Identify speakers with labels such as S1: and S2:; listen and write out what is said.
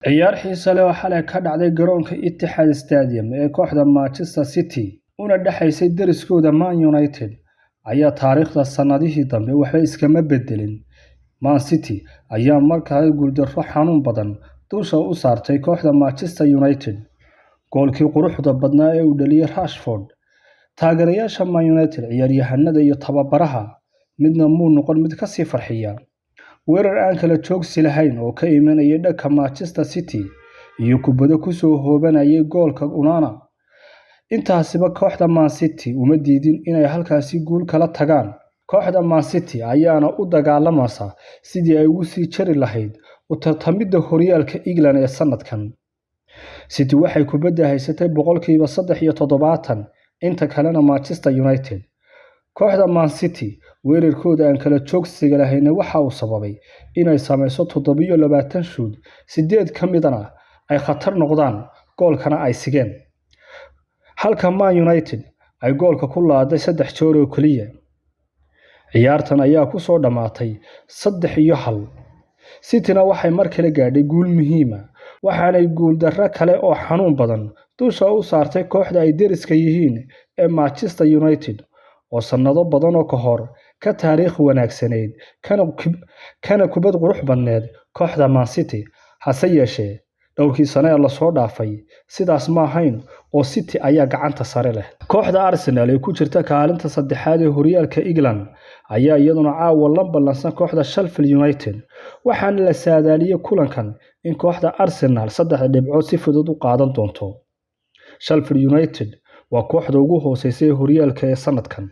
S1: ciyaar xiiso leh oo xalay ka dhacday garoonka Etihad Stadium ee kooxda Manchester City una dhaxaysay deriskooda Man United ayaa taariikhda sanadihii dambe waxba iskama bedelin. Man City ayaa markaa guuldarro xanuun badan dusha u saartay kooxda Manchester United. Goolkii quruxda badnaa ee uu dhaliyay Rashford, taageerayaasha Man United, ciyaaryahanada iyo tababaraha midna muu noqon mid ka sii farxiya. Weerar aan kala joogsi lahayn oo ka imanayay dhanka Manchester City iyo kubadda ku soo hoobanayay goolka Onana. Intaasiba kooxda Man City uma diidin inay halkaasi guul kala tagaan. Kooxda Man City ayaana u dagaalamaysa sidii ay ugu sii jari lahayd u tartamidda horyaalka England ee sanadkan. City waxay kubadda haysatay 73%, inta kalena Manchester United. Kooxda Man City weerarkooda aan kala joogsiga lahayn waxa uu sababay inay samayso 27 shoot, 8 ka midna ay khatar noqdaan, goolkana ay sigeen. Halka Man United ay goolka ku laaday 3 jeer oo kaliya. Ciyaartan ayaa ku soo dhamaatay 3-1. City-na waxay mar kale gaadhay guul muhiim ah, waxaanay guul darro kale oo xanuun badan dusha u saartay kooxda ay deriska yihiin ee Manchester United oo sanado badan oo ka hor ka taariikh wanaagsaneyd kana kubad qurux badneed kooxda Man City. Hase yeeshee dhowrkii sano ee la soo dhaafay sidaas ma ahayn oo City ayaa gacanta sare leh. Kooxda Arsenal ee ku jirta kaalinta saddexaad ee horyaalka England ayaa iyaduna caawa la ballansan kooxda Sheffield United, waxaana la saadaaliyay kulankan in kooxda Arsenal 3 dhibcood si fudud u qaadan doonto. Sheffield United waa kooxda ugu hooseysa horyaalka ee sanadkan.